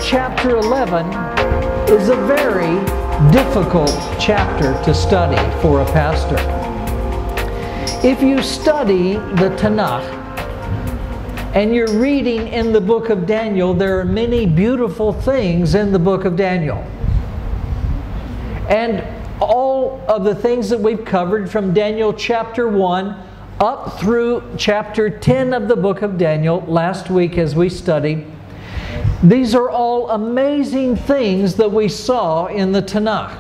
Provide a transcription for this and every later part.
chapter 11 is a very difficult chapter to study for a pastor. If you study the Tanakh and you're reading in the book of Daniel, there are many beautiful things in the book of Daniel. And all of the things that we've covered from Daniel chapter 1 up through chapter 10 of the book of Daniel last week as we studied, these are all amazing things that we saw in the Tanakh.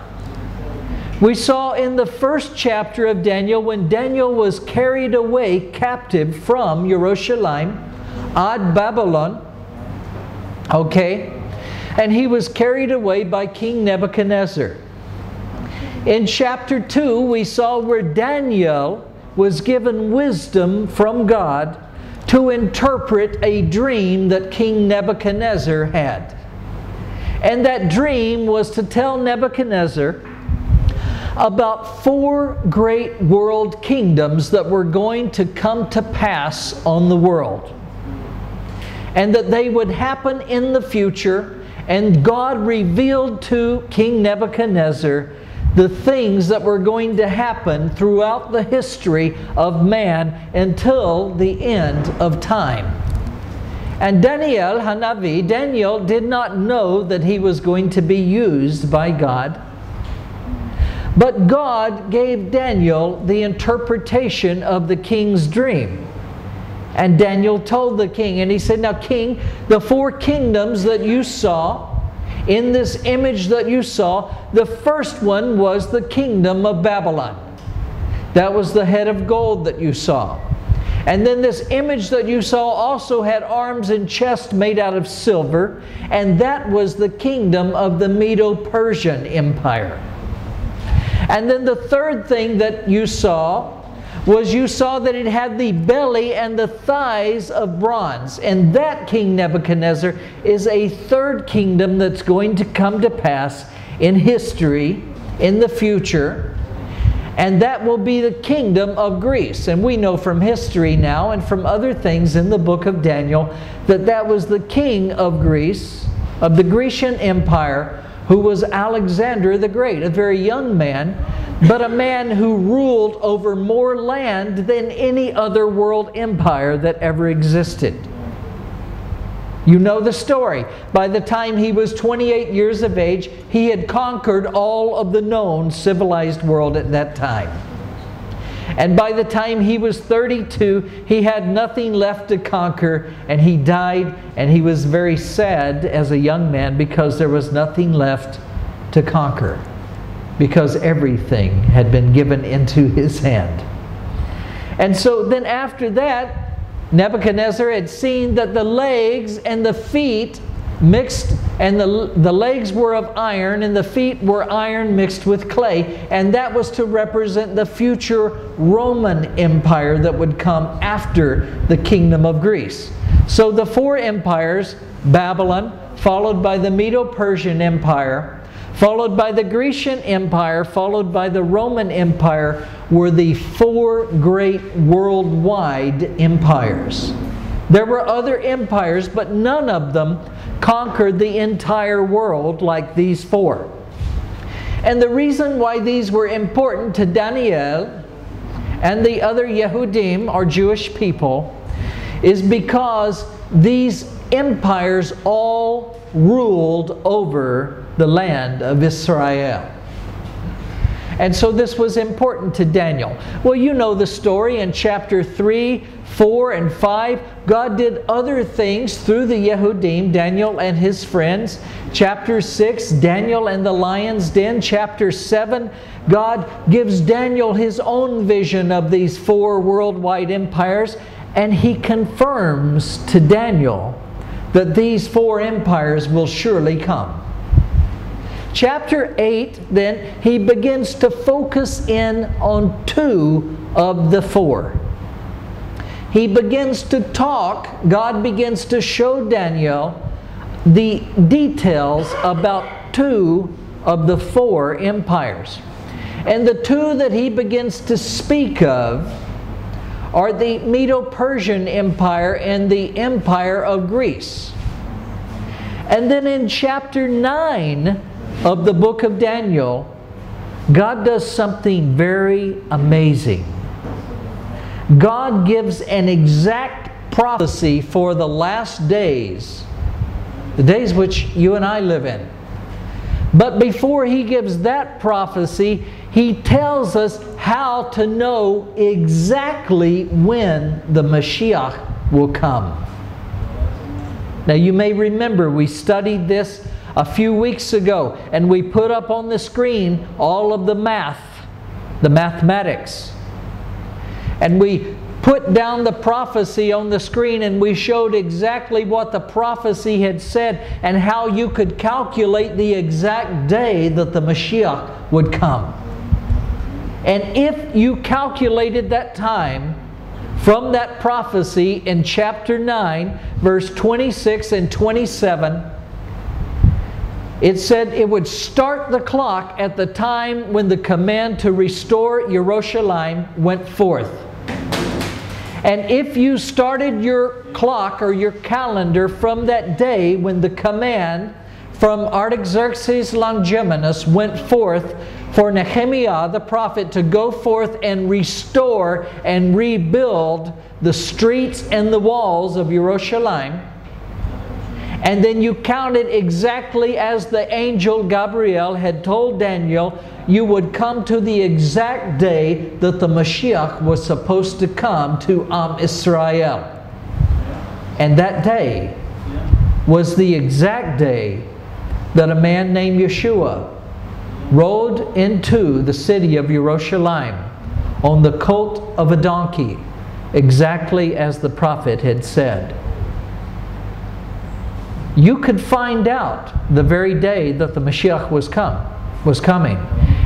We saw in the first chapter of Daniel when Daniel was carried away captive from Jerusalem ad Babylon, and he was carried away by King Nebuchadnezzar. In chapter 2 we saw where Daniel was given wisdom from God to interpret a dream that King Nebuchadnezzar had. And that dream was to tell Nebuchadnezzar about 4 great world kingdoms that were going to come to pass on the world. And that they would happen in the future, and God revealed to King Nebuchadnezzar the things that were going to happen throughout the history of man until the end of time. And Daniel Hanavi, Daniel did not know that he was going to be used by God. But God gave Daniel the interpretation of the king's dream. And Daniel told the king, and he said, "Now king, the 4 kingdoms that you saw, in this image that you saw, the first one was the kingdom of Babylon. That was the head of gold that you saw. And then this image that you saw also had arms and chest made out of silver, and that was the kingdom of the Medo-Persian Empire. And then the third thing that you saw was you saw that it had the belly and the thighs of bronze. And that King Nebuchadnezzar is a third kingdom that's going to come to pass in history, in the future. And that will be the kingdom of Greece. And we know from history now and from other things in the book of Daniel that that was the king of Greece, of the Grecian Empire, who was Alexander the Great, a very young man, but a man who ruled over more land than any other world empire that ever existed. You know the story. By the time he was 28 years of age, he had conquered all of the known civilized world at that time. And by the time he was 32, he had nothing left to conquer, and he died, and he was very sad as a young man because there was nothing left to conquer, because everything had been given into his hand. And so then after that, Nebuchadnezzar had seen that the legs and the feet mixed, and the legs were of iron and the feet were iron mixed with clay, and that was to represent the future Roman Empire that would come after the kingdom of Greece. So the 4 empires, Babylon, followed by the Medo-Persian Empire, followed by the Grecian Empire, followed by the Roman Empire, were the 4 great worldwide empires. There were other empires, but none of them conquered the entire world like these 4. And the reason why these were important to Daniel and the other Yehudim, or Jewish people, is because these empires all ruled over the land of Israel. And so this was important to Daniel. Well, you know the story in chapter 3, 4, and 5. God did other things through the Yehudim, Daniel and his friends. Chapter 6, Daniel and the lion's den. Chapter 7, God gives Daniel his own vision of these 4 worldwide empires, and he confirms to Daniel that these 4 empires will surely come. Chapter 8, then, he begins to focus in on 2 of the 4. He begins to talk, God begins to show Daniel the details about 2 of the 4 empires. And the 2 that he begins to speak of are the Medo-Persian Empire and the Empire of Greece. And then in chapter 9 of the book of Daniel, God does something very amazing. God gives an exact prophecy for the last days, the days which you and I live in. But before He gives that prophecy, He tells us how to know exactly when the Mashiach will come. Now you may remember we studied this a few weeks ago, and we put up on the screen all of the mathematics. And we put down the prophecy on the screen, and we showed exactly what the prophecy had said and how you could calculate the exact day that the Mashiach would come. And if you calculated that time from that prophecy in chapter 9, verse 26 and 27, it said it would start the clock at the time when the command to restore Jerusalem went forth. And if you started your clock or your calendar from that day when the command from Artaxerxes Longimanus went forth for Nehemiah the prophet to go forth and restore and rebuild the streets and the walls of Jerusalem, and then you counted exactly as the angel Gabriel had told Daniel, you would come to the exact day that the Mashiach was supposed to come to Israel. And that day was the exact day that a man named Yeshua rode into the city of Jerusalem on the colt of a donkey, exactly as the prophet had said. You could find out the very day that the Mashiach was coming.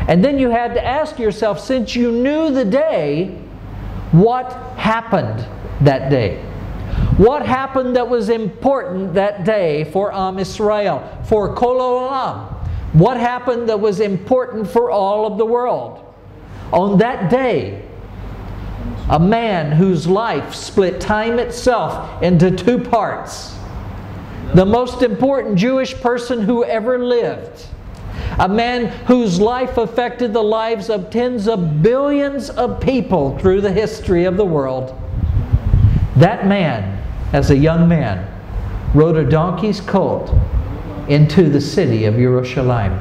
And then you had to ask yourself, since you knew the day, what happened that day? What happened that was important that day for Israel, for Kol Olam? What happened that was important for all of the world? On that day, a man whose life split time itself into two parts. The most important Jewish person who ever lived. A man whose life affected the lives of tens of billions of people through the history of the world. That man, as a young man, rode a donkey's colt into the city of Jerusalem,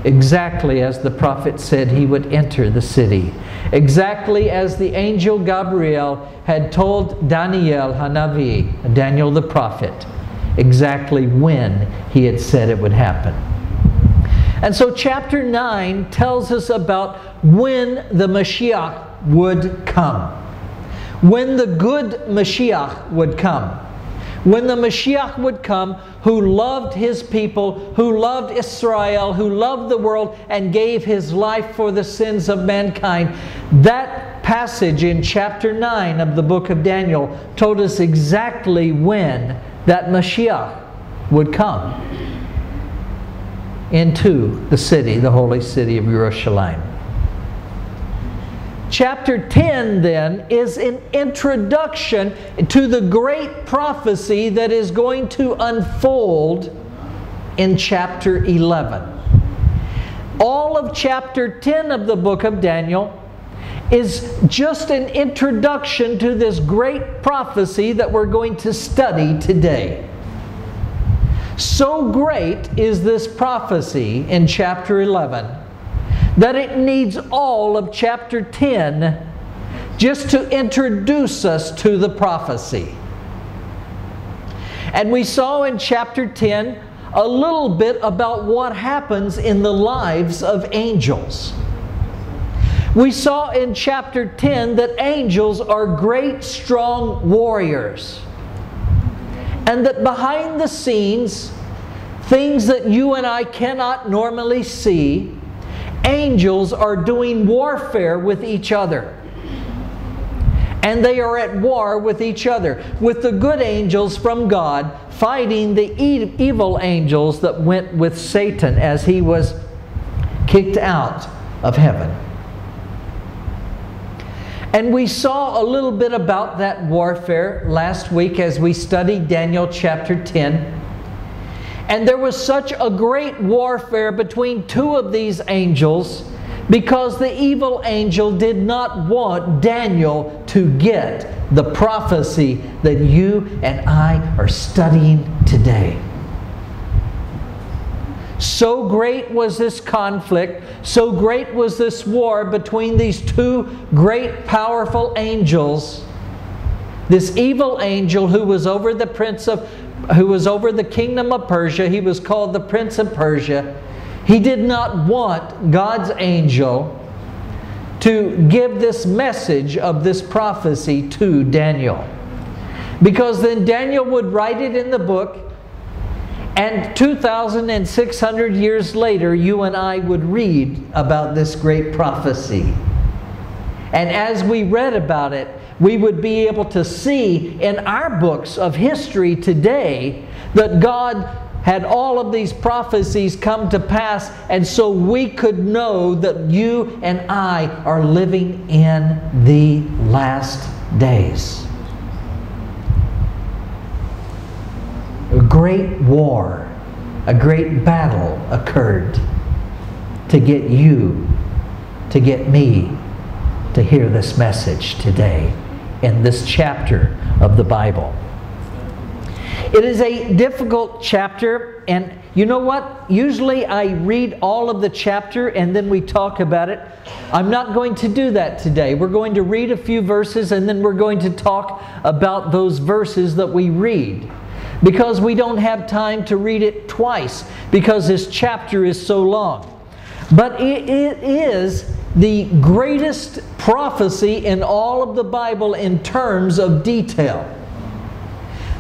exactly as the prophet said he would enter the city, exactly as the angel Gabriel had told Daniel Hanavi, Daniel the prophet, exactly when he had said it would happen. And so chapter 9 tells us about when the Mashiach would come. When the good Mashiach would come. When the Mashiach would come, who loved His people, who loved Israel, who loved the world, and gave His life for the sins of mankind. That passage in chapter 9 of the book of Daniel told us exactly when that Mashiach would come into the city, the holy city of Jerusalem. Chapter 10 then is an introduction to the great prophecy that is going to unfold in chapter 11. All of chapter 10 of the book of Daniel is just an introduction to this great prophecy that we're going to study today. So great is this prophecy in chapter 11 that it needs all of chapter 10 just to introduce us to the prophecy. And we saw in chapter 10 a little bit about what happens in the lives of angels. We saw in chapter 10 that angels are great, strong warriors. And that behind the scenes, things that you and I cannot normally see, angels are doing warfare with each other. And they are at war with each other, with the good angels from God fighting the evil angels that went with Satan as he was kicked out of heaven. And we saw a little bit about that warfare last week as we studied Daniel chapter 10. And there was such a great warfare between two of these angels because the evil angel did not want Daniel to get the prophecy that you and I are studying today. So great was this conflict, so great was this war between these two great powerful angels. This evil angel who was over the kingdom of Persia, he was called the Prince of Persia. He did not want God's angel to give this message of this prophecy to Daniel. Because then Daniel would write it in the book, and 2,600 years later, you and I would read about this great prophecy. And as we read about it, we would be able to see in our books of history today that God had all of these prophecies come to pass, and so we could know that you and I are living in the last days. A great war, a great battle occurred to get you, to get me, to hear this message today in this chapter of the Bible. It is a difficult chapter, and you know what? Usually I read all of the chapter and then we talk about it. I'm not going to do that today. We're going to read a few verses and then we're going to talk about those verses that we read, because we don't have time to read it twice because this chapter is so long. But it is the greatest prophecy in all of the Bible in terms of detail.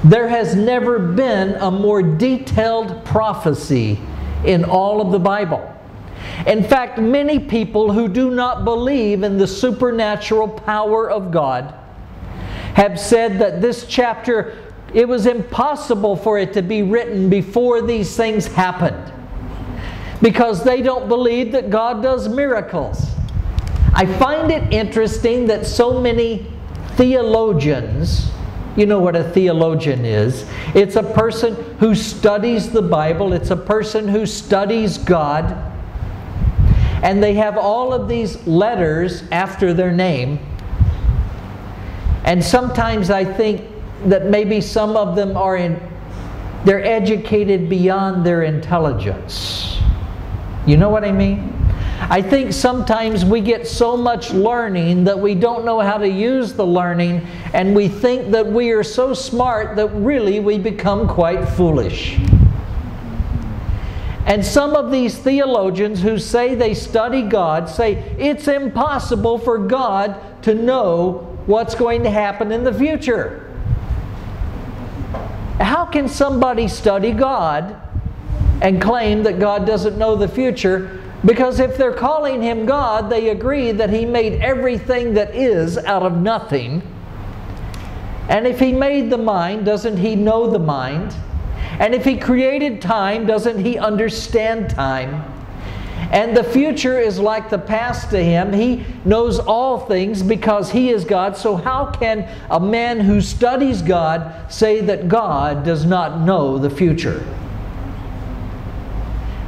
There has never been a more detailed prophecy in all of the Bible. In fact, many people who do not believe in the supernatural power of God have said that this chapter, it was impossible for it to be written before these things happened, because they don't believe that God does miracles. I find it interesting that so many theologians, you know what a theologian is. It's a person who studies the Bible. It's a person who studies God. And they have all of these letters after their name. And sometimes I think that maybe some of them they're educated beyond their intelligence. You know what I mean? I think sometimes we get so much learning that we don't know how to use the learning, and we think that we are so smart that really we become quite foolish. And some of these theologians who say they study God say it's impossible for God to know what's going to happen in the future. How can somebody study God and claim that God doesn't know the future? Because if they're calling Him God, they agree that He made everything that is out of nothing. And if He made the mind, doesn't He know the mind? And if He created time, doesn't He understand time? And the future is like the past to Him. He knows all things because He is God. So how can a man who studies God say that God does not know the future?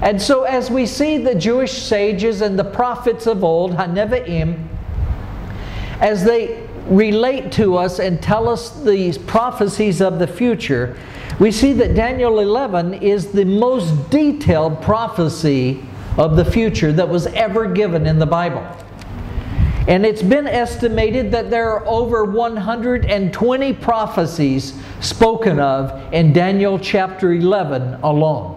And so as we see the Jewish sages and the prophets of old, Hanevi'im, as they relate to us and tell us these prophecies of the future, we see that Daniel 11 is the most detailed prophecy of the future that was ever given in the Bible. And it's been estimated that there are over 120 prophecies spoken of in Daniel chapter 11 alone.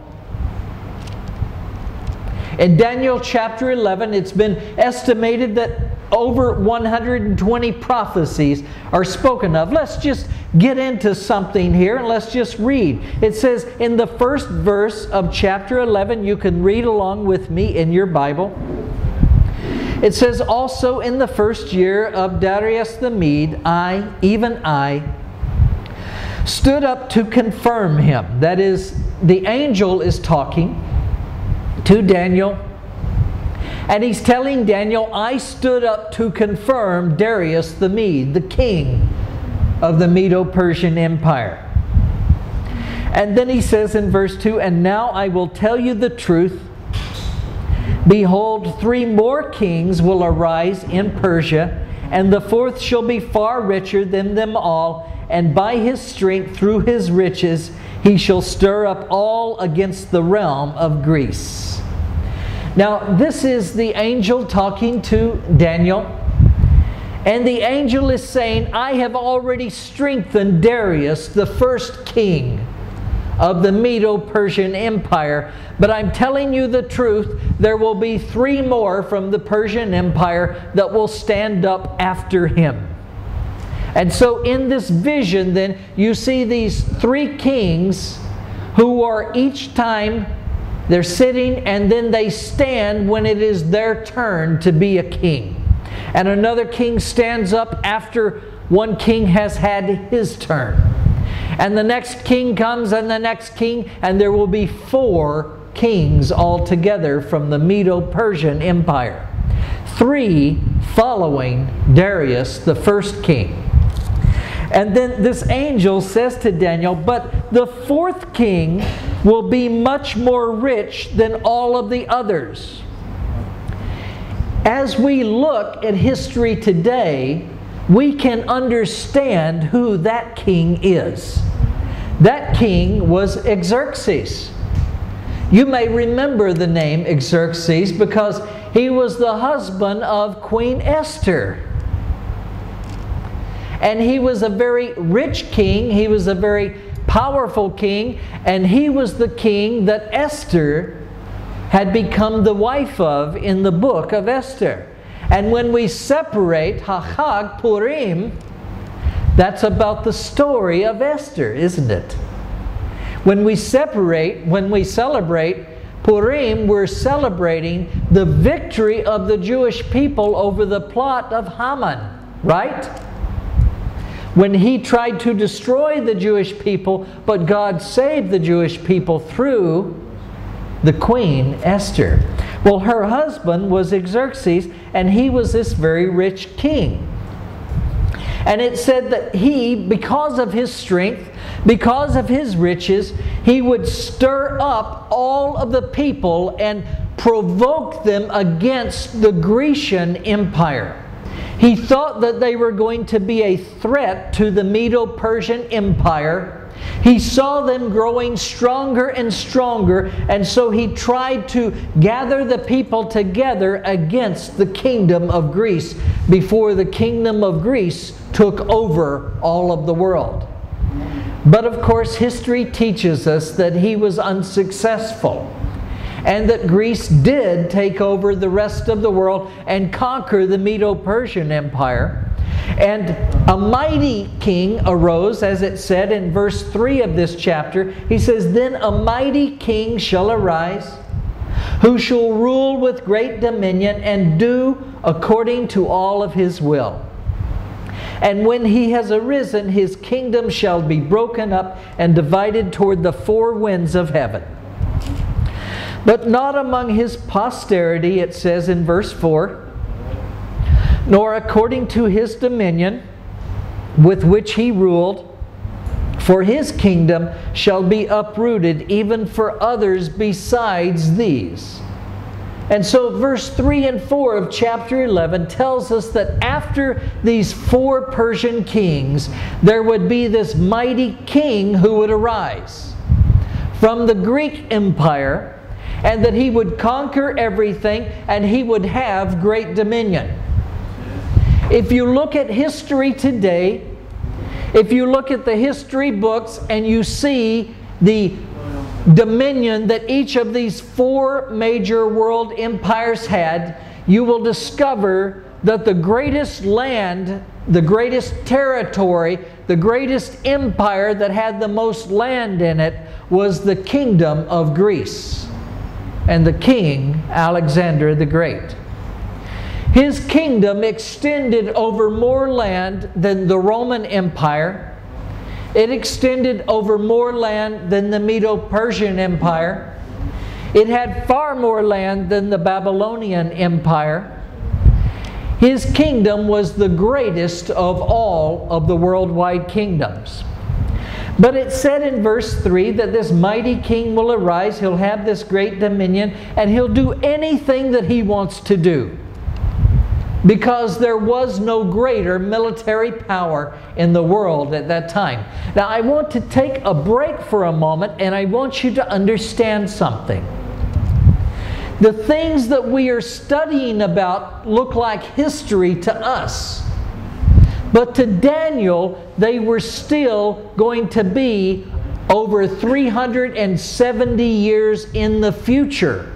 In Daniel chapter 11, it's been estimated that over 120 prophecies are spoken of. Let's just get into something here and let's just read. It says in the first verse of chapter 11, you can read along with me in your Bible. It says, also in the first year of Darius the Mede, even I, stood up to confirm him. That is, the angel is talking to Daniel, and he's telling Daniel, I stood up to confirm Darius the Mede, the king of the Medo-Persian Empire. And then he says in verse 2, "And now I will tell you the truth. Behold, 3 more kings will arise in Persia, and the 4th shall be far richer than them all, and by his strength through his riches he shall stir up all against the realm of Greece." Now, this is the angel talking to Daniel. And the angel is saying, "I have already strengthened Darius, the first king of the Medo-Persian Empire. But I'm telling you the truth, there will be 3 more from the Persian Empire that will stand up after him." And so in this vision then, you see these 3 kings who are each time they're sitting and then they stand when it is their turn to be a king. And another king stands up after one king has had his turn. And the next king comes and the next king, and there will be 4 kings altogether from the Medo-Persian Empire. 3 following Darius, the first king. And then this angel says to Daniel, "But the 4th king will be much more rich than all of the others." As we look at history today, we can understand who that king is. That king was Xerxes. You may remember the name Xerxes because he was the husband of Queen Esther. And he was a very rich king, he was a very powerful king, and he was the king that Esther had become the wife of in the book of Esther. And when we separate Chag Purim, that's about the story of Esther, isn't it? When we celebrate Purim, we're celebrating the victory of the Jewish people over the plot of Haman, right? When he tried to destroy the Jewish people, but God saved the Jewish people through the queen Esther. Well, her husband was Xerxes, and he was this very rich king. And it said that he, because of his strength, because of his riches, he would stir up all of the people and provoke them against the Grecian Empire. He thought that they were going to be a threat to the Medo-Persian Empire. He saw them growing stronger and stronger, and so he tried to gather the people together against the kingdom of Greece before the kingdom of Greece took over all of the world. But of course, history teaches us that he was unsuccessful, and that Greece did take over the rest of the world and conquer the Medo-Persian Empire. And a mighty king arose, as it said in verse 3 of this chapter. He says, "Then a mighty king shall arise, who shall rule with great dominion and do according to all of his will. And when he has arisen, his kingdom shall be broken up and divided toward the 4 winds of heaven. But not among his posterity," it says in verse 4, "nor according to his dominion with which he ruled, for his kingdom shall be uprooted even for others besides these." And so verse 3 and 4 of chapter 11 tells us that after these 4 Persian kings, there would be this mighty king who would arise from the Greek Empire, and that he would conquer everything and he would have great dominion. If you look at history today, if you look at the history books and you see the dominion that each of these 4 major world empires had, you will discover that the greatest land, the greatest territory, the greatest empire that had the most land in it was the kingdom of Greece and the king Alexander the Great. His kingdom extended over more land than the Roman Empire. It extended over more land than the Medo-Persian Empire. It had far more land than the Babylonian Empire. His kingdom was the greatest of all of the worldwide kingdoms. But it said in verse 3 that this mighty king will arise, he'll have this great dominion, and he'll do anything that he wants to do. Because there was no greater military power in the world at that time. Now I want to take a break for a moment, and I want you to understand something. The things that we are studying about look like history to us. But to Daniel, they were still going to be over 370 years in the future.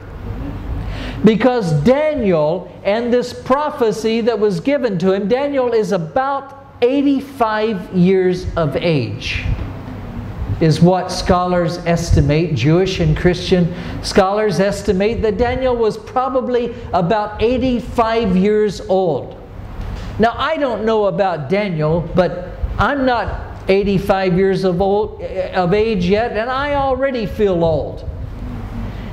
Because Daniel and this prophecy that was given to him, Daniel is about 85 years of age, is what scholars estimate. Jewish and Christian scholars estimate that Daniel was probably about 85 years old. Now, I don't know about Daniel, but I'm not 85 years of age yet, and I already feel old.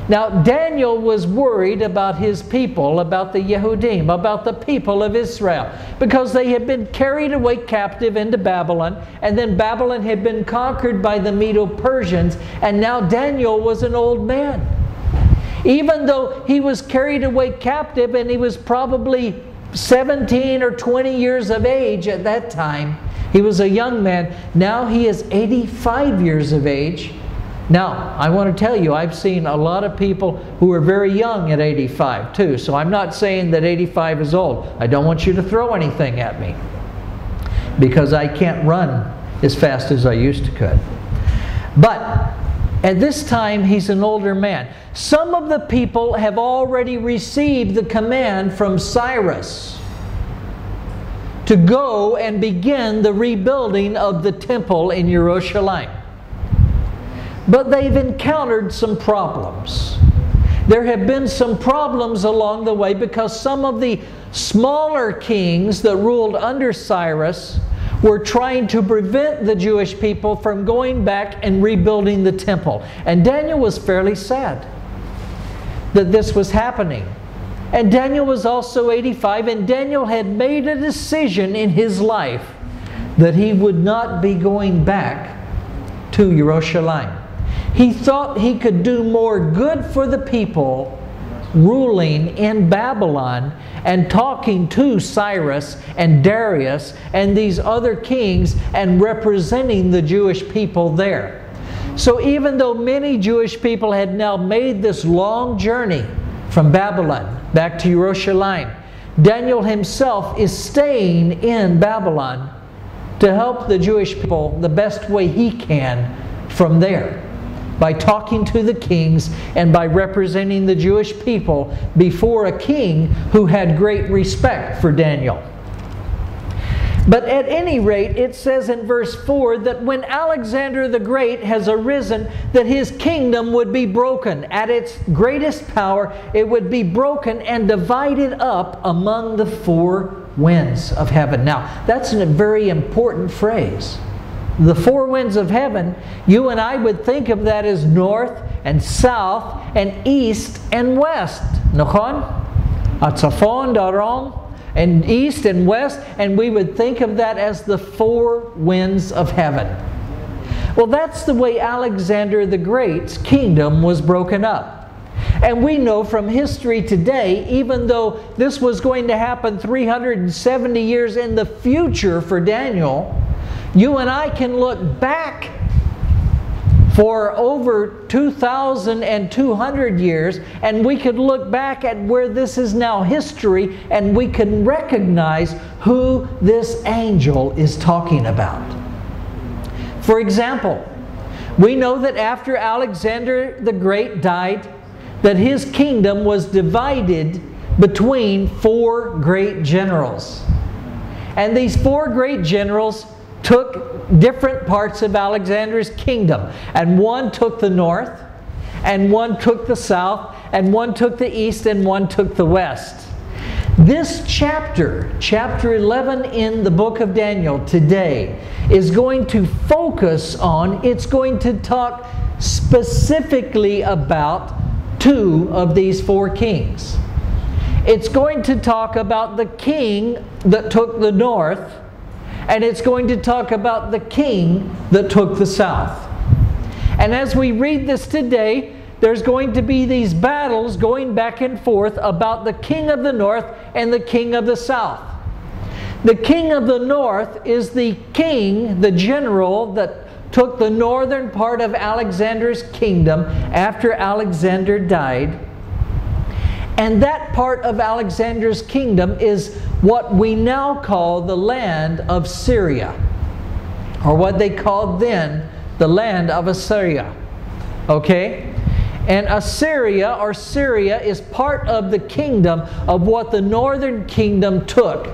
Now, Daniel was worried about his people, about the Yehudim, about the people of Israel, because they had been carried away captive into Babylon, and then Babylon had been conquered by the Medo-Persians, and now Daniel was an old man. Even though he was carried away captive, and he was probably 17 or 20 years of age at that time, he was a young man. Now he is 85 years of age. Now, I want to tell you, I've seen a lot of people who are very young at 85 too. So I'm not saying that 85 is old. I don't want you to throw anything at me, because I can't run as fast as I used to could. But at this time, he's an older man. Some of the people have already received the command from Cyrus to go and begin the rebuilding of the temple in Jerusalem. But they've encountered some problems. There have been some problems along the way, because some of the smaller kings that ruled under Cyrus were trying to prevent the Jewish people from going back and rebuilding the temple. And Daniel was fairly sad that this was happening. And Daniel was also 85, and Daniel had made a decision in his life that he would not be going back to Jerusalem. He thought he could do more good for the people ruling in Babylon and talking to Cyrus and Darius and these other kings and representing the Jewish people there. So even though many Jewish people had now made this long journey from Babylon back to Jerusalem, Daniel himself is staying in Babylon to help the Jewish people the best way he can from there, by talking to the kings and by representing the Jewish people before a king who had great respect for Daniel. But at any rate, it says in verse 4 that when Alexander the Great has arisen, that his kingdom would be broken. At its greatest power, it would be broken and divided up among the four winds of heaven. Now, that's a very important phrase. The four winds of heaven, you and I would think of that as north and south and east and west. Nachon? Atzafon, Darom, and east and west, and we would think of that as the four winds of heaven. Well, that's the way Alexander the Great's kingdom was broken up. And we know from history today, even though this was going to happen 370 years in the future for Daniel, you and I can look back for over 2,200 years, and we could look back at where this is now history, and we can recognize who this angel is talking about. For example, we know that after Alexander the Great died, that his kingdom was divided between four great generals. And these four great generals took different parts of Alexander's kingdom. And one took the north, and one took the south, and one took the east, and one took the west. This chapter, chapter 11 in the book of Daniel today, is going to focus on, it's going to talk specifically about two of these four kings. It's going to talk about the king that took the north, And it's going to talk about the king that took the south. And as we read this today, there's going to be these battles going back and forth about the king of the north and the king of the south. The king of the north is the king, the general that took the northern part of Alexander's kingdom after Alexander died. And that part of Alexander's kingdom is what we now call the land of Syria, or what they called then the land of Assyria. Okay? And Assyria, or Syria, is part of the kingdom of what the northern kingdom took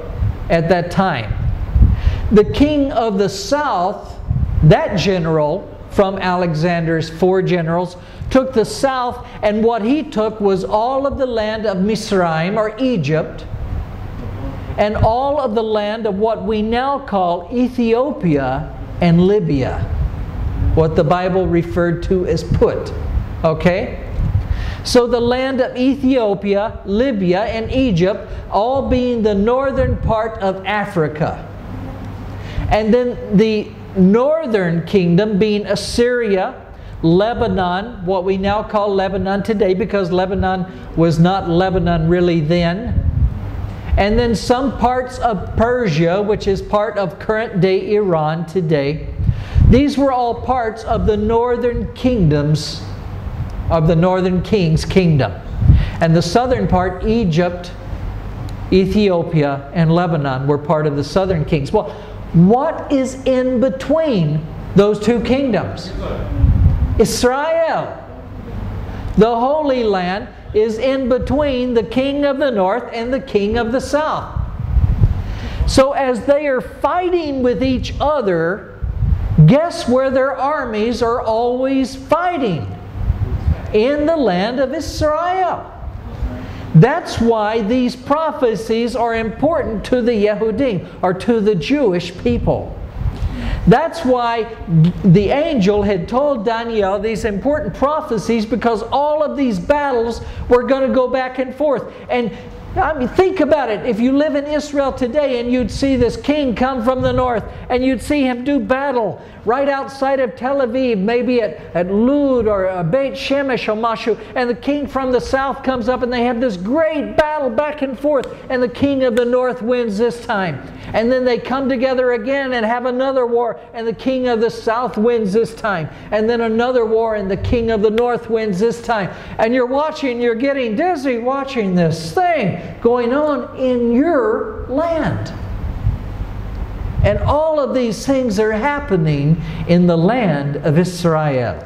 at that time. The king of the south, that general from Alexander's 4 generals, took the south, and what he took was all of the land of Misraim, or Egypt, and all of the land of what we now call Ethiopia and Libya, what the Bible referred to as Put. Okay? So the land of Ethiopia, Libya, and Egypt, all being the northern part of Africa. And then the northern kingdom being Assyria, Lebanon, what we now call Lebanon today, because Lebanon was not Lebanon really then. And then some parts of Persia, which is part of current-day Iran today. These were all parts of the northern kingdoms of the northern king's kingdom. And the southern part, Egypt, Ethiopia, and Lebanon, were part of the southern kings. Well, what is in between those two kingdoms? Israel. The Holy Land is in between the king of the north and the king of the south. So as they are fighting with each other, guess where their armies are always fighting? In the land of Israel. That's why these prophecies are important to the Yehudim, or to the Jewish people. That's why the angel had told Daniel these important prophecies, because all of these battles were going to go back and forth. And I mean, think about it. If you live in Israel today and you'd see this king come from the north, and you'd see him do battle right outside of Tel Aviv, maybe at Lud or Beit Shemesh or Mashu, and the king from the south comes up and they have this great battle back and forth, and the king of the north wins this time. And then they come together again and have another war, and the king of the south wins this time. And then another war, and the king of the north wins this time. And you're watching, you're getting dizzy watching this thing going on in your land. And all of these things are happening in the land of Israel.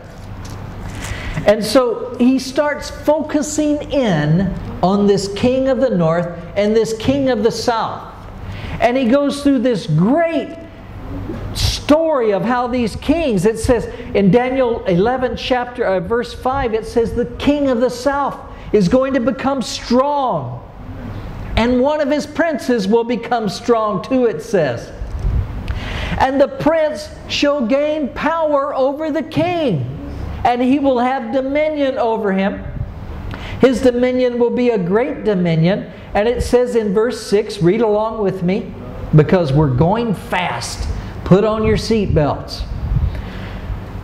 And so he starts focusing in on this king of the north and this king of the south. And he goes through this great story of how these kings, it says in Daniel 11 verse 5, it says the king of the south is going to become strong. And one of his princes will become strong too, it says. And the prince shall gain power over the king, and he will have dominion over him. His dominion will be a great dominion. And it says in verse 6, read along with me, because we're going fast. Put on your seatbelts.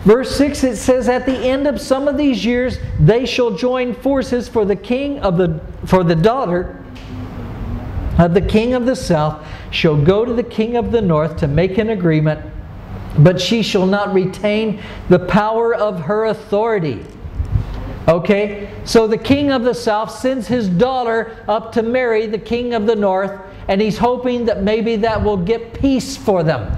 Verse 6, it says, at the end of some of these years, they shall join forces for the daughter of the king of the south shall go to the king of the north to make an agreement, but she shall not retain the power of her authority. Okay, so the king of the south sends his daughter up to marry the king of the north, and he's hoping that maybe that will get peace for them.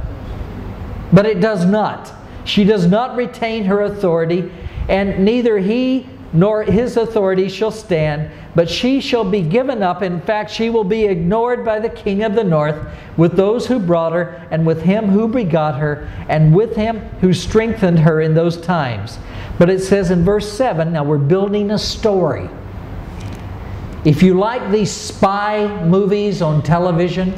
But it does not. She does not retain her authority, and neither he nor his authority shall stand, but she shall be given up. In fact, she will be ignored by the king of the north, with those who brought her, and with him who begot her, and with him who strengthened her in those times. But it says in verse 7, now we're building a story. If you like these spy movies on television,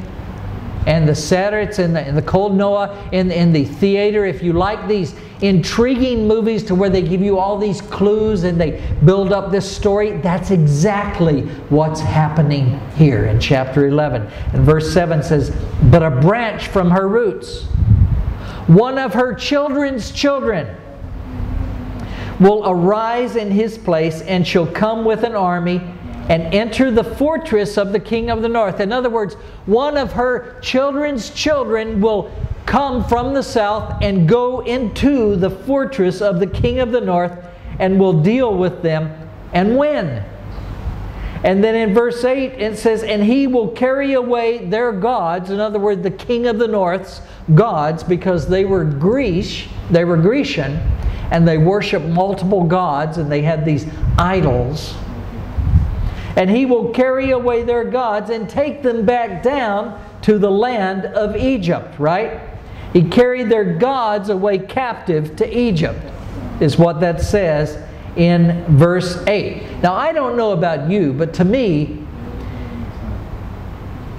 and the Saturdays and the Cold Noah in the theater. If you like these intriguing movies to where they give you all these clues and they build up this story, that's exactly what's happening here in chapter 11. And verse 7 says, "But a branch from her roots, one of her children's children, will arise in his place, and shall come with an army and enter the fortress of the king of the north." In other words, one of her children's children will come from the south and go into the fortress of the king of the north and will deal with them and win. And then in verse 8 it says, "And he will carry away their gods," in other words, the king of the north's gods, because they were Grecian, and they worshiped multiple gods, and they had these idols. "And he will carry away their gods and take them back down to the land of Egypt," right? He carried their gods away captive to Egypt, is what that says in verse 8. Now, I don't know about you, but to me,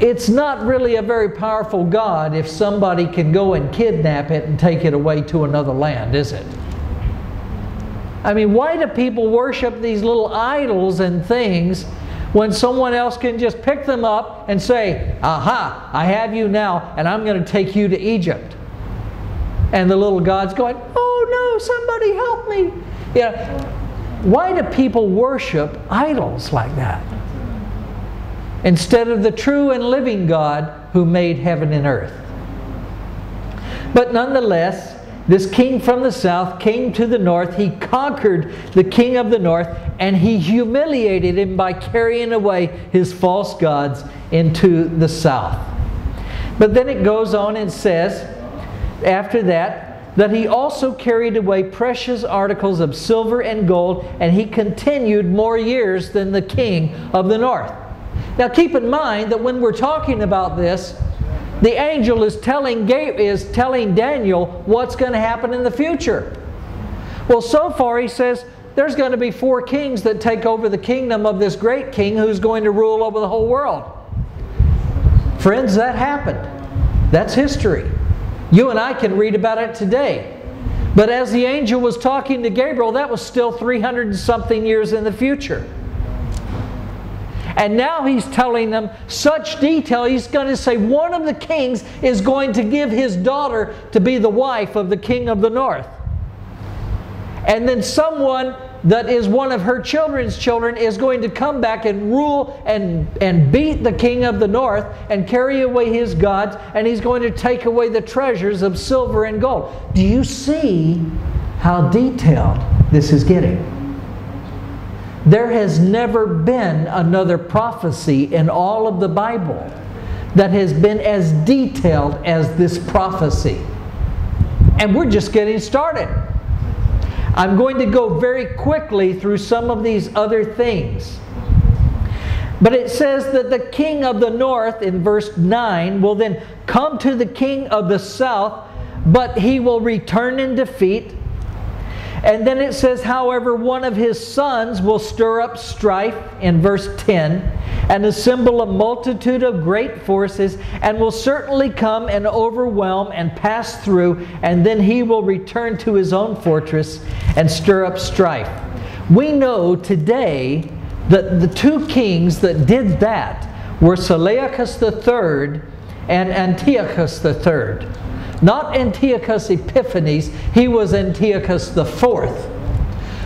it's not really a very powerful God if somebody can go and kidnap it and take it away to another land, is it? I mean, why do people worship these little idols and things when someone else can just pick them up and say, "Aha, I have you now, and I'm going to take you to Egypt"? And the little god's going, "Oh no, somebody help me." You know, why do people worship idols like that instead of the true and living God who made heaven and earth? But nonetheless, this king from the south came to the north. He conquered the king of the north, and he humiliated him by carrying away his false gods into the south. But then it goes on and says, after that he also carried away precious articles of silver and gold, and he continued more years than the king of the north. Now keep in mind that when we're talking about this, the angel is telling Daniel what's going to happen in the future. Well, so far he says there's going to be 4 kings that take over the kingdom of this great king who's going to rule over the whole world. Friends, that happened. That's history. You and I can read about it today. But as the angel was talking to Gabriel, that was still 300 and something years in the future. And now he's telling them such detail. He's going to say one of the kings is going to give his daughter to be the wife of the king of the north. And then someone that is one of her children's children is going to come back and rule and beat the king of the north and carry away his gods, and he's going to take away the treasures of silver and gold. Do you see how detailed this is getting? There has never been another prophecy in all of the Bible that has been as detailed as this prophecy. And we're just getting started. I'm going to go very quickly through some of these other things. But it says that the king of the north, in verse 9, will then come to the king of the south, but he will return in defeat. And then it says, however, one of his sons will stir up strife, in verse 10, and assemble a multitude of great forces, and will certainly come and overwhelm and pass through, and then he will return to his own fortress and stir up strife. We know today that the 2 kings that did that were Seleucus III and Antiochus III. Not Antiochus Epiphanes, he was Antiochus IV.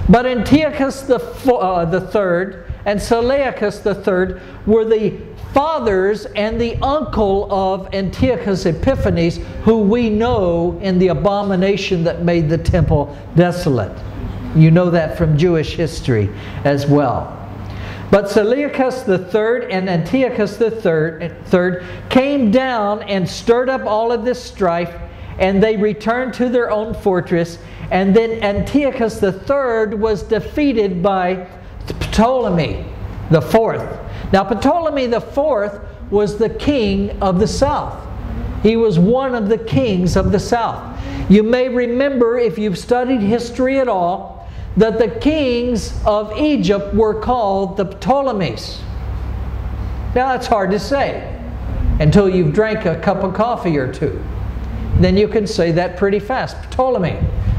But Antiochus III and Seleucus III were the fathers and the uncle of Antiochus Epiphanes, who we know in the abomination that made the temple desolate. You know that from Jewish history as well. But Seleucus III and Antiochus III came down and stirred up all of this strife, and they returned to their own fortress. And then Antiochus III was defeated by Ptolemy IV. Now Ptolemy IV was the king of the south. He was one of the kings of the south. You may remember, if you've studied history at all, that the kings of Egypt were called the Ptolemies. Now that's hard to say. until you've drank a cup of coffee or two. Then you can say that pretty fast. Ptolemy.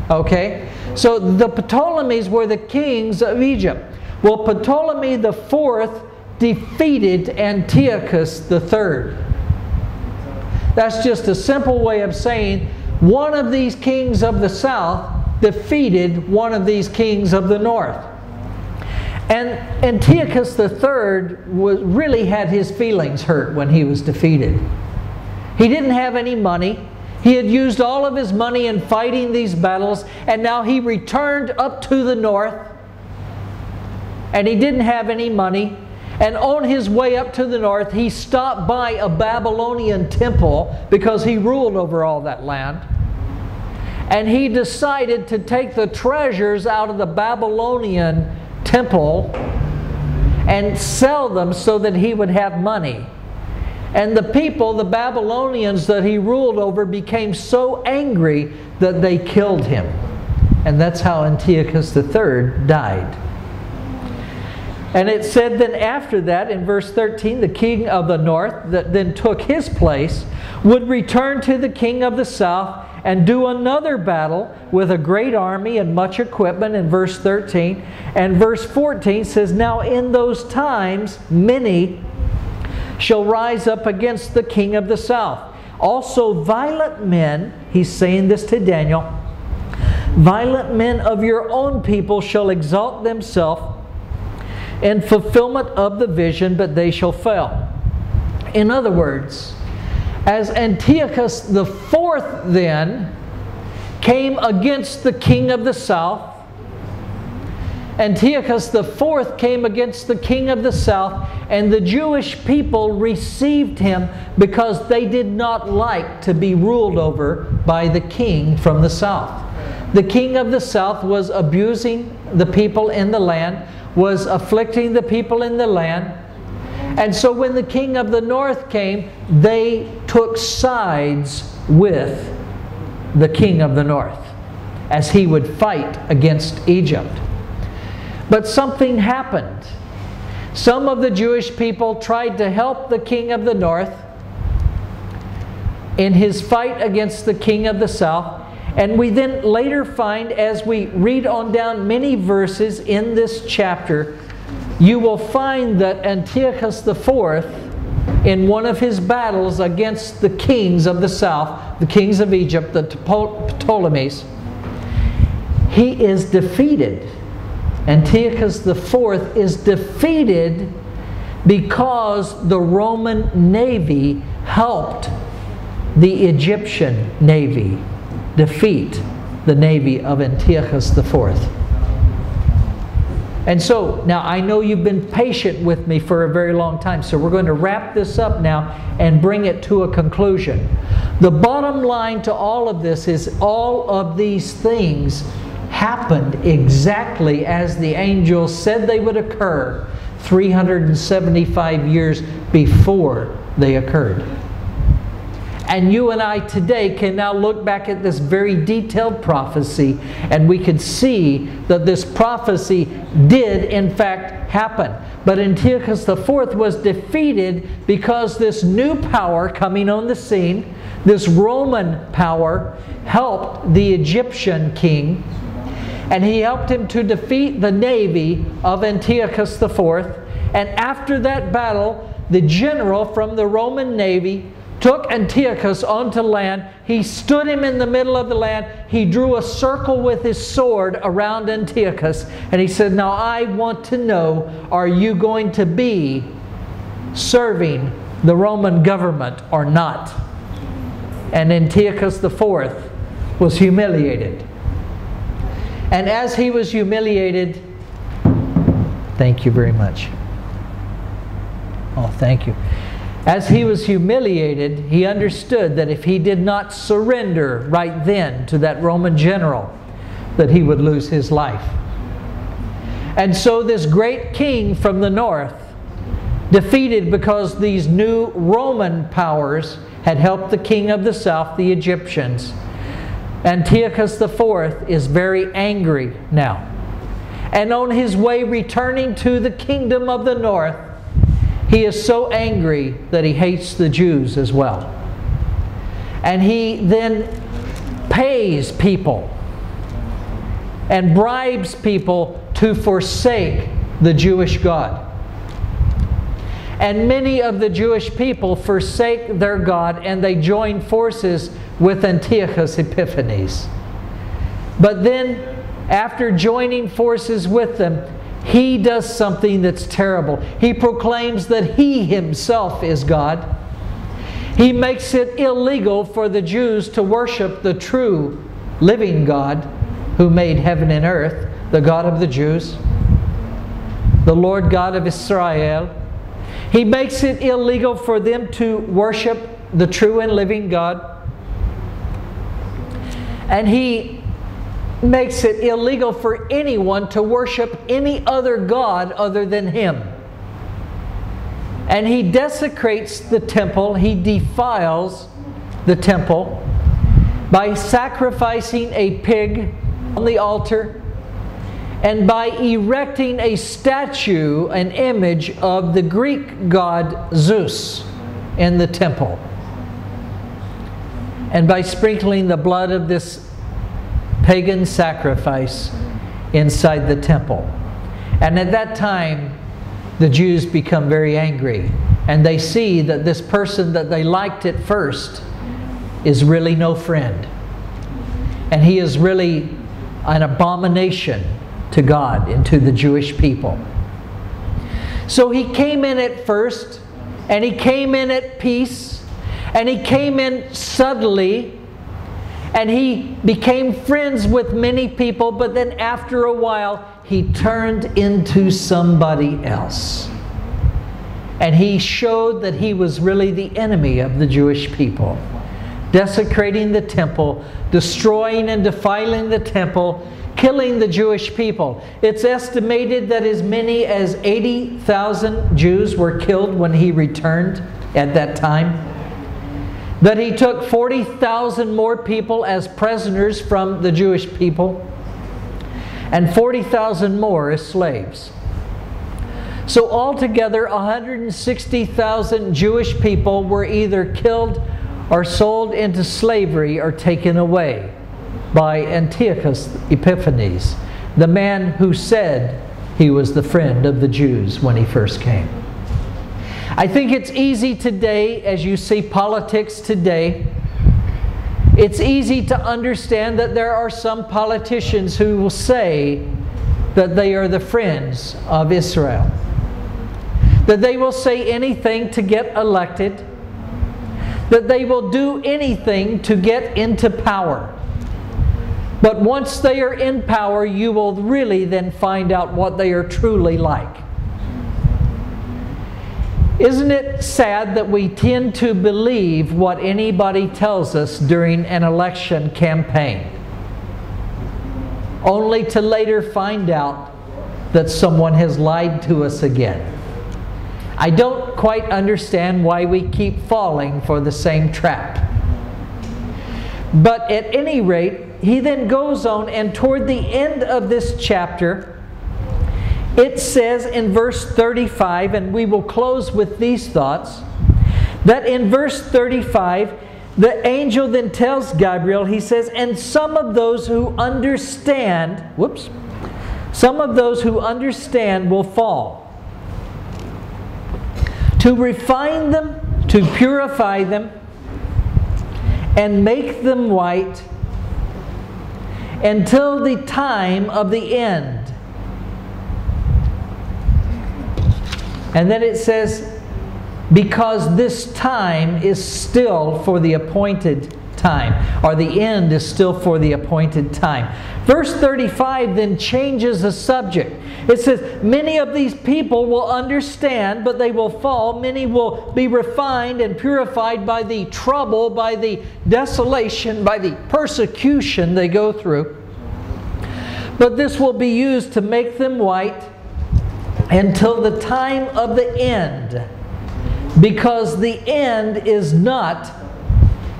Okay? So the Ptolemies were the kings of Egypt. Well, Ptolemy the Fourth defeated Antiochus the Third. That's just a simple way of saying one of these kings of the south defeated one of these kings of the north. And Antiochus the Third really had his feelings hurt when he was defeated. He didn't have any money. He had used all of his money in fighting these battles, and now he returned up to the north, and he didn't have any money. And on his way up to the north, he stopped by a Babylonian temple because he ruled over all that land. And he decided to take the treasures out of the Babylonian temple and sell them so that he would have money. And the people, the Babylonians that he ruled over, became so angry that they killed him. And that's how Antiochus III died. And it said then after that, in verse 13, the king of the north that then took his place would return to the king of the south and do another battle with a great army and much equipment, in verse 13. And verse 14 says, now in those times many shall rise up against the king of the south. Also violent men, he's saying this to Daniel, violent men of your own people shall exalt themselves in fulfillment of the vision, but they shall fail. In other words, as Antiochus the Fourth then came against the king of the south, Antiochus the Fourth came against the king of the south, and the Jewish people received him because they did not like to be ruled over by the king from the south. The king of the south was abusing the people in the land, was afflicting the people in the land. And so when the king of the north came, they took sides with the king of the north as he would fight against Egypt. But something happened. Some of the Jewish people tried to help the king of the north in his fight against the king of the south. And we then later find, as we read on down many verses in this chapter, you will find that Antiochus IV, in one of his battles against the kings of the south, the kings of Egypt, the Ptolemies, he is defeated. Antiochus IV is defeated because the Roman navy helped the Egyptian navy defeat the navy of Antiochus IV. And so, now I know you've been patient with me for a very long time, so we're going to wrap this up now and bring it to a conclusion. The bottom line to all of this is all of these things happened exactly as the angels said they would occur 375 years before they occurred. And you and I today can now look back at this very detailed prophecy, and we can see that this prophecy did in fact happen. But Antiochus IV was defeated because this new power coming on the scene, this Roman power, helped the Egyptian king, and he helped him to defeat the navy of Antiochus IV. And after that battle, the general from the Roman navy took Antiochus onto land. He stood him in the middle of the land. He drew a circle with his sword around Antiochus. And he said, now I want to know, are you going to be serving the Roman government or not? And Antiochus IV was humiliated. And as he was humiliated, thank you very much. Oh, thank you. As he was humiliated, he understood that if he did not surrender right then to that Roman general, that he would lose his life. And so this great king from the north, defeated because these new Roman powers had helped the king of the south, the Egyptians, Antiochus IV is very angry now. And on his way returning to the kingdom of the north, he is so angry that he hates the Jews as well. And he then pays people and bribes people to forsake the Jewish God. And many of the Jewish people forsake their God, and they join forces with Antiochus Epiphanes. But then, after joining forces with them, he does something that's terrible. He proclaims that he himself is God. He makes it illegal for the Jews to worship the true living God who made heaven and earth, the God of the Jews, the Lord God of Israel. He makes it illegal for them to worship the true and living God. And he makes it illegal for anyone to worship any other god other than him. And he desecrates the temple, he defiles the temple by sacrificing a pig on the altar and by erecting a statue, an image of the Greek god Zeus in the temple, and by sprinkling the blood of this pagan sacrifice inside the temple. And at that time, the Jews become very angry, and they see that this person that they liked at first is really no friend, and he is really an abomination to God and to the Jewish people. So he came in at first, and he came in at peace, and he came in subtly, and he became friends with many people, but then after a while, he turned into somebody else. And he showed that he was really the enemy of the Jewish people, desecrating the temple, destroying and defiling the temple, killing the Jewish people. It's estimated that as many as 80,000 Jews were killed when he returned at that time. That he took 40,000 more people as prisoners from the Jewish people, and 40,000 more as slaves. So altogether, 160,000 Jewish people were either killed or sold into slavery or taken away by Antiochus Epiphanes, the man who said he was the friend of the Jews when he first came. I think it's easy today, as you see politics today, it's easy to understand that there are some politicians who will say that they are the friends of Israel. That they will say anything to get elected. That they will do anything to get into power. But once they are in power, you will really then find out what they are truly like. Isn't it sad that we tend to believe what anybody tells us during an election campaign, only to later find out that someone has lied to us again? I don't quite understand why we keep falling for the same trap. But at any rate, he then goes on, and toward the end of this chapter, it says in verse 35, and we will close with these thoughts, that in verse 35, the angel then tells Gabriel, he says, and some of those who understand, some of those who understand will fall. To refine them, to purify them, and make them white until the time of the end. And then it says, because this time is still for the appointed time, or the end is still for the appointed time. Verse 35 then changes the subject. It says, many of these people will understand, but they will fall. Many will be refined and purified by the trouble, by the desolation, by the persecution they go through. But this will be used to make them white until the time of the end, because the end is not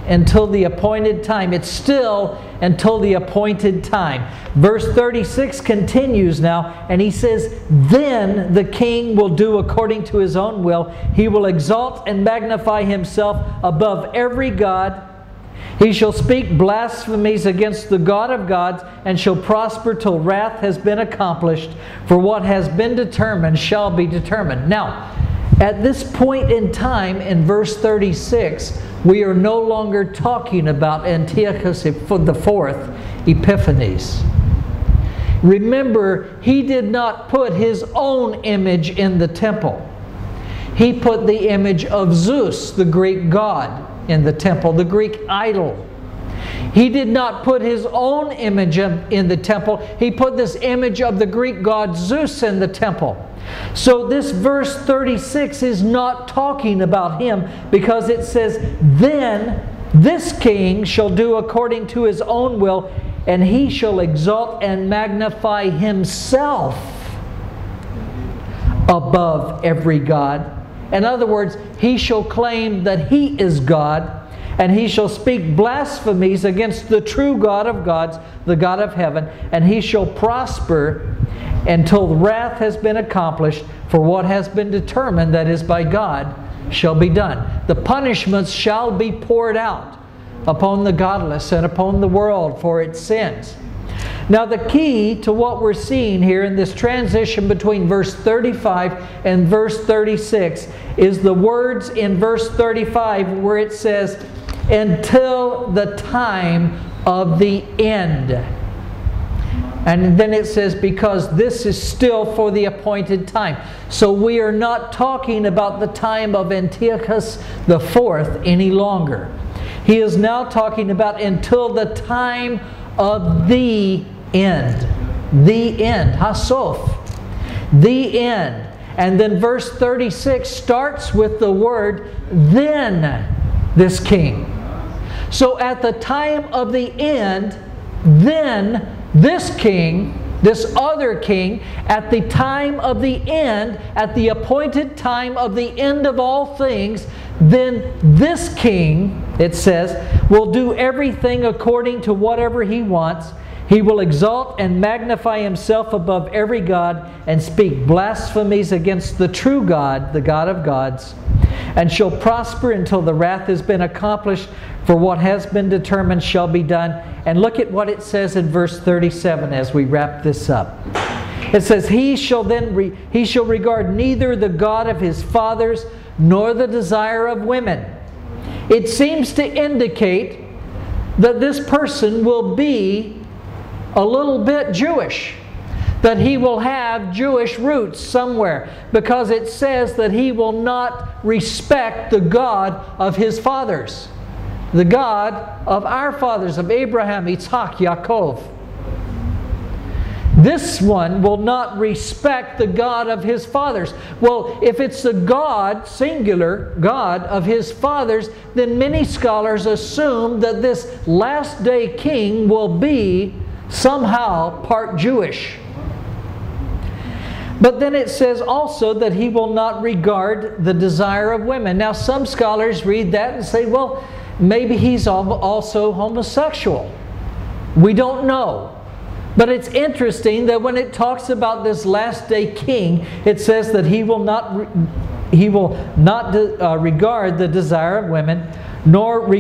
until the appointed time. It's still until the appointed time. Verse 36 continues now, and he says, then the king will do according to his own will. He will exalt and magnify himself above every god. He shall speak blasphemies against the God of gods, and shall prosper till wrath has been accomplished. For what has been determined shall be determined. Now, at this point in time, in verse 36, we are no longer talking about Antiochus IV Epiphanes. Remember, he did not put his own image in the temple. He put the image of Zeus, the Greek god, in the temple, the Greek idol. He did not put his own image in the temple. He put this image of the Greek god Zeus in the temple. So this verse 36 is not talking about him, because it says, then this king shall do according to his own will, and he shall exalt and magnify himself above every god. In other words, he shall claim that he is God, and he shall speak blasphemies against the true God of gods, the God of heaven, and he shall prosper until the wrath has been accomplished, for what has been determined, that is by God, shall be done. The punishments shall be poured out upon the godless and upon the world for its sins. Now, the key to what we're seeing here in this transition between verse 35 and verse 36 is the words in verse 35 where it says, until the time of the end. And then it says, because this is still for the appointed time. So we are not talking about the time of Antiochus IV any longer. He is now talking about until the time of the end. The end. Hasof. The end. And then verse 36 starts with the word, then this king. So at the time of the end, then this king, this other king, at the time of the end, at the appointed time of the end of all things, then this king, it says, will do everything according to whatever he wants. He will exalt and magnify himself above every god, and speak blasphemies against the true God, the God of gods, and shall prosper until the wrath has been accomplished, for what has been determined shall be done. And look at what it says in verse 37 as we wrap this up. It says, he shall regard neither the God of his fathers nor the desire of women. It seems to indicate that this person will be a little bit Jewish, that he will have Jewish roots somewhere, because it says that he will not respect the God of his fathers, the God of our fathers, of Abraham, Isaac, Yaakov. This one will not respect the God of his fathers. Well, if it's the God, singular, God of his fathers, then many scholars assume that this last day king will be somehow part Jewish. But then it says also that he will not regard the desire of women. Now, some scholars read that and say, well, maybe he's also homosexual. We don't know. But it's interesting that when it talks about this last day king, it says that he will not regard the desire of women, nor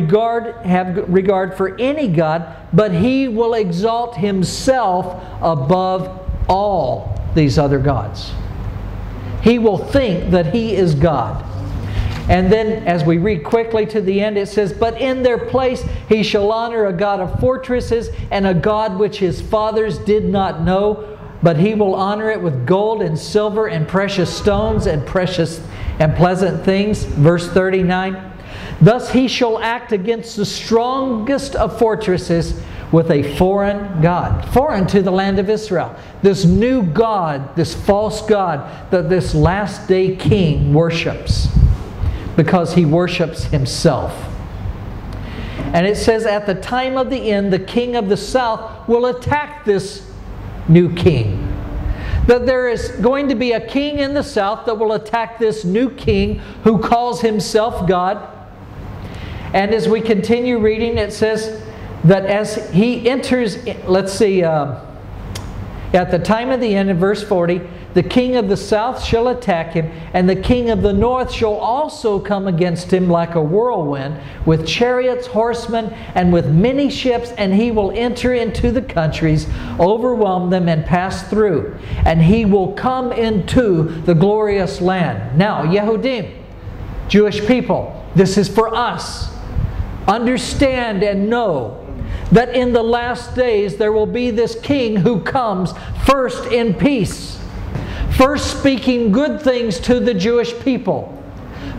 have regard for any god, but he will exalt himself above all these other gods. He will think that he is God. And then as we read quickly to the end, it says, but in their place he shall honor a God of fortresses, and a God which his fathers did not know, but he will honor it with gold and silver and precious stones and precious and pleasant things. Verse 39. Thus he shall act against the strongest of fortresses with a foreign God. Foreign to the land of Israel. This new God, this false God that this last day king worships, because he worships himself. And it says at the time of the end, the king of the south will attack this new king. That there is going to be a king in the south that will attack this new king who calls himself God. And as we continue reading, it says that as he enters, let's see, at the time of the end, in verse 40, the king of the south shall attack him, and the king of the north shall also come against him like a whirlwind, with chariots, horsemen, and with many ships, and he will enter into the countries, overwhelm them, and pass through. And he will come into the glorious land. Now, Yehudim, Jewish people, this is for us. Understand and know that in the last days there will be this king who comes first in peace. First speaking good things to the Jewish people,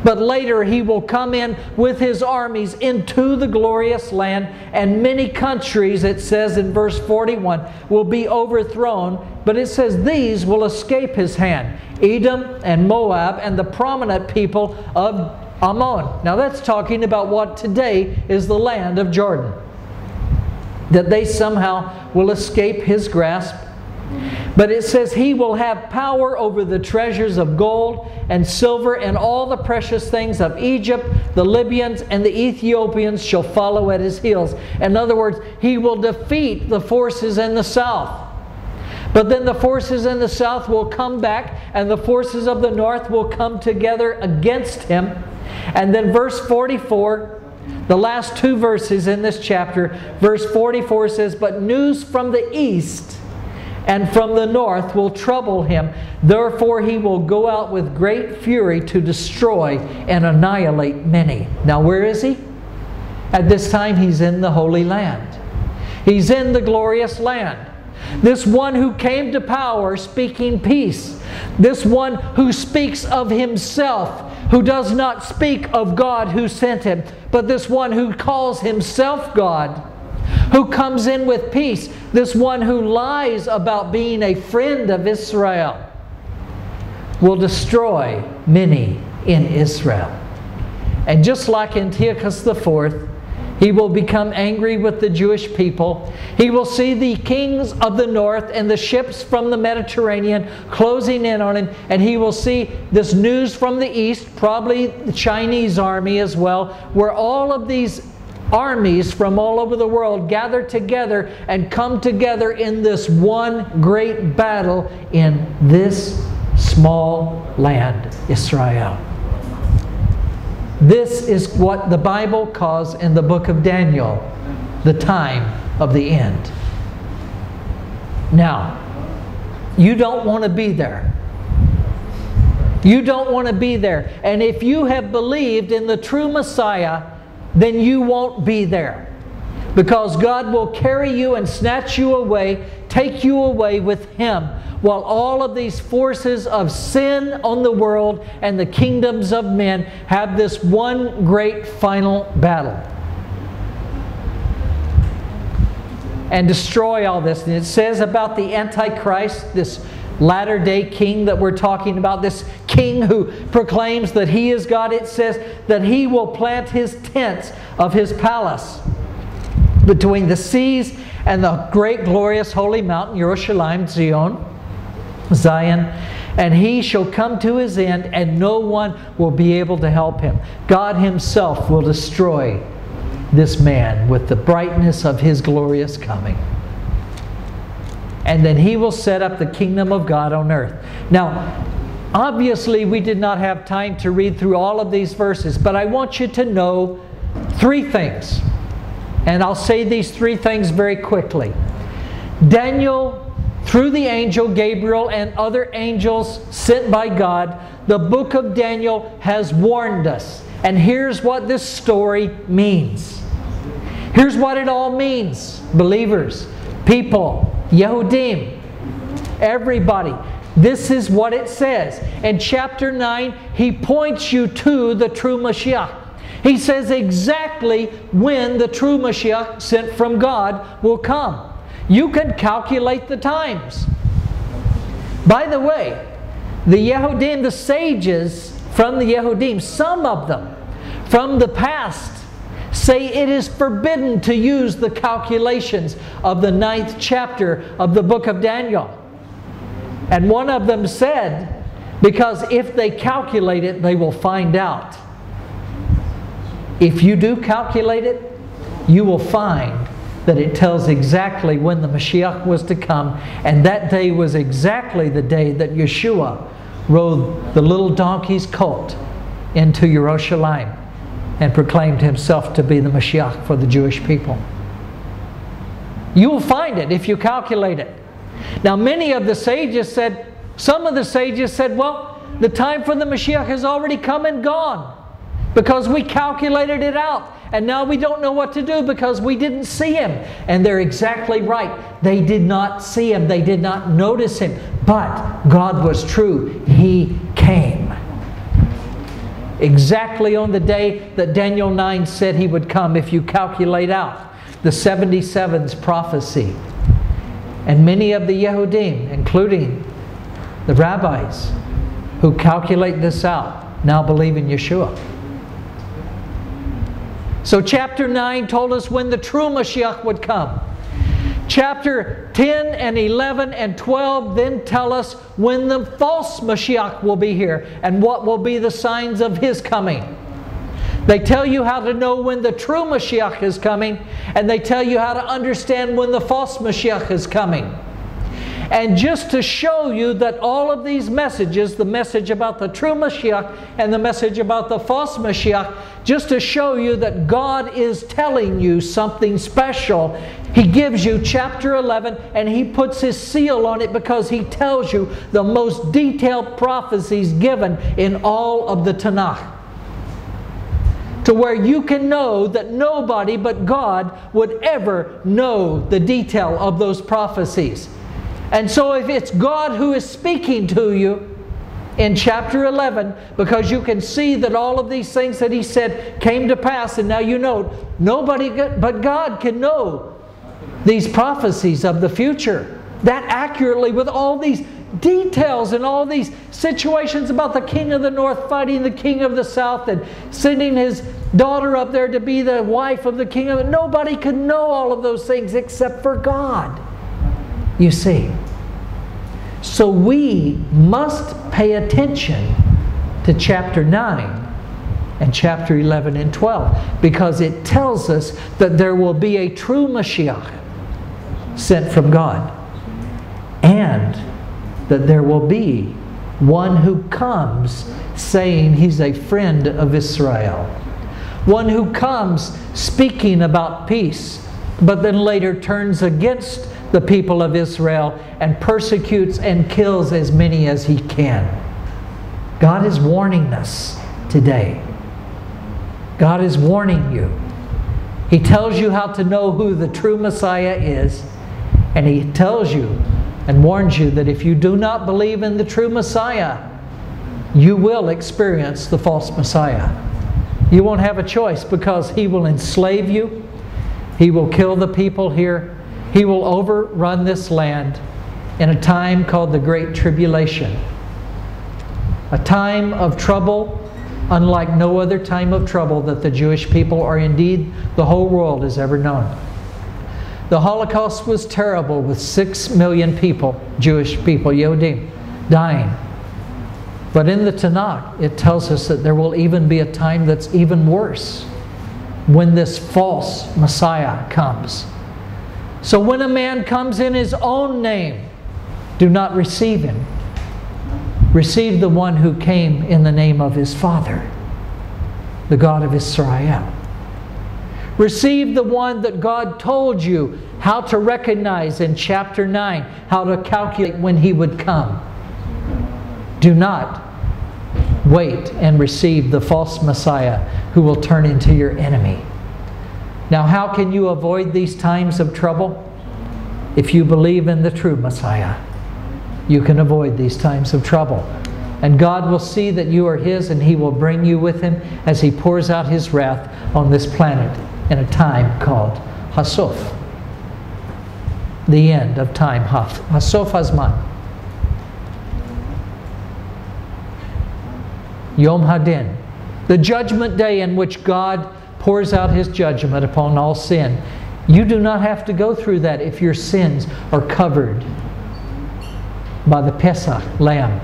but later he will come in with his armies into the glorious land, and many countries, it says in verse 41, will be overthrown, but it says these will escape his hand: Edom and Moab and the prominent people of Ammon. Now that's talking about what today is the land of Jordan. That they somehow will escape his grasp. But it says he will have power over the treasures of gold and silver, and all the precious things of Egypt. The Libyans and the Ethiopians shall follow at his heels. In other words, he will defeat the forces in the south. But then the forces in the south will come back, and the forces of the north will come together against him. And then verse 44, the last two verses in this chapter, verse 44 says, "But news from the east and from the north will trouble him. Therefore he will go out with great fury to destroy and annihilate many." Now where is he? At this time he's in the Holy Land. He's in the glorious land. This one who came to power speaking peace. This one who speaks of himself, who does not speak of God who sent him, but this one who calls himself God, who comes in with peace, this one who lies about being a friend of Israel, will destroy many in Israel. And just like Antiochus IV, he will become angry with the Jewish people. He will see the kings of the north and the ships from the Mediterranean closing in on him, and he will see this news from the east, probably the Chinese army as well, where all of these armies from all over the world gather together and come together in this one great battle in this small land, Israel. This is what the Bible calls in the book of Daniel the time of the end. Now, you don't want to be there. You don't want to be there. And if you have believed in the true Messiah, then you won't be there. Because God will carry you and snatch you away, take you away with Him, while all of these forces of sin on the world and the kingdoms of men have this one great final battle. And destroy all this. And it says about the Antichrist, this latter-day king that we're talking about, this king who proclaims that he is God. It says that he will plant his tents of his palace between the seas and the great glorious holy mountain, Jerusalem, Zion, and he shall come to his end, and no one will be able to help him. God Himself will destroy this man with the brightness of His glorious coming. And then He will set up the kingdom of God on earth. Now, obviously we did not have time to read through all of these verses, but I want you to know three things. And I'll say these three things very quickly. Daniel, through the angel Gabriel and other angels sent by God, the book of Daniel has warned us. And here's what this story means. Here's what it all means. Believers, people, Yehudim, everybody. This is what it says. In chapter 9, he points you to the true Mashiach. He says exactly when the true Mashiach sent from God will come. You can calculate the times. By the way, the Yehudim, the sages from the Yehudim, some of them from the past, say it is forbidden to use the calculations of the 9th chapter of the book of Daniel. And one of them said, because if they calculate it, they will find out. If you do calculate it, you will find that it tells exactly when the Mashiach was to come, and that day was exactly the day that Yeshua rode the little donkey's colt into Jerusalem and proclaimed himself to be the Mashiach for the Jewish people. You will find it if you calculate it. Now, many of the sages said, some of the sages said, well, the time for the Mashiach has already come and gone because we calculated it out. And now we don't know what to do because we didn't see Him. And they're exactly right. They did not see Him. They did not notice Him. But God was true. He came. Exactly on the day that Daniel 9 said He would come, if you calculate out the 77's prophecy. And many of the Yehudim, including the rabbis who calculate this out, now believe in Yeshua. So chapter 9 told us when the true Mashiach would come. Chapter 10 and 11 and 12 then tell us when the false Mashiach will be here and what will be the signs of His coming. They tell you how to know when the true Mashiach is coming, and they tell you how to understand when the false Mashiach is coming. And just to show you that all of these messages, the message about the true Mashiach and the message about the false Mashiach, just to show you that God is telling you something special, He gives you chapter 11 and He puts His seal on it because He tells you the most detailed prophecies given in all of the Tanakh. To where you can know that nobody but God would ever know the detail of those prophecies. And so if it's God who is speaking to you in chapter 11, because you can see that all of these things that He said came to pass, and now you know nobody but God can know these prophecies of the future that accurately, with all these details and all these situations about the king of the north fighting the king of the south and sending his daughter up there to be the wife of the king of it. Nobody can know all of those things except for God. You see. So we must pay attention to chapter 9 and chapter 11 and 12, because it tells us that there will be a true Mashiach sent from God, and that there will be one who comes saying He's a friend of Israel. One who comes speaking about peace, but then later turns against the people of Israel and persecutes and kills as many as he can. God is warning us today. God is warning you. He tells you how to know who the true Messiah is, and He tells you and warns you that if you do not believe in the true Messiah, you will experience the false Messiah. You won't have a choice, because he will enslave you. He will kill the people here. He will overrun this land in a time called the Great Tribulation. A time of trouble unlike no other time of trouble that the Jewish people, or indeed the whole world, has ever known. The Holocaust was terrible, with 6 million people, Jewish people, Yehudim, dying. But in the Tanakh, it tells us that there will even be a time that's even worse, when this false Messiah comes. So when a man comes in his own name, do not receive him. Receive the one who came in the name of his Father, the God of Israel. Receive the one that God told you how to recognize in chapter 9, how to calculate when He would come. Do not wait and receive the false Messiah who will turn into your enemy. Now, how can you avoid these times of trouble? If you believe in the true Messiah, you can avoid these times of trouble. And God will see that you are His, and He will bring you with Him as He pours out His wrath on this planet in a time called Hasof. The end of time. Hasof Hazman. Yom Hadin. The judgment day in which God pours out His judgment upon all sin. You do not have to go through that if your sins are covered by the Pesach lamb,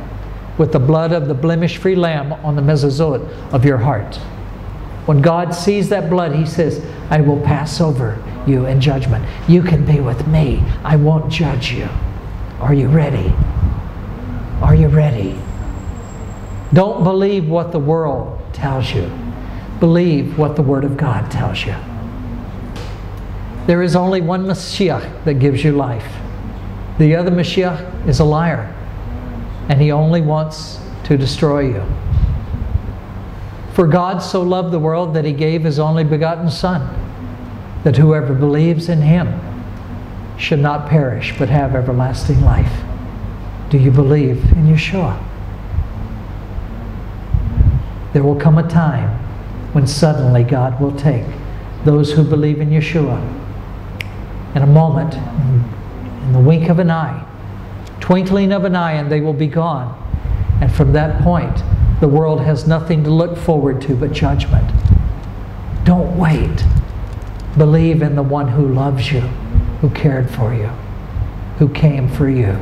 with the blood of the blemish-free lamb on the mezuzot of your heart. When God sees that blood, He says, I will pass over you in judgment. You can be with me. I won't judge you. Are you ready? Are you ready? Don't believe what the world tells you. Believe what the Word of God tells you. There is only one Mashiach that gives you life. The other Mashiach is a liar, and he only wants to destroy you. For God so loved the world that He gave His only begotten Son, that whoever believes in Him should not perish but have everlasting life. Do you believe in Yeshua? There will come a time when suddenly God will take those who believe in Yeshua in a moment, in the wink of an eye, twinkling of an eye, and they will be gone. And from that point, the world has nothing to look forward to but judgment. Don't wait. Believe in the one who loves you, who cared for you, who came for you.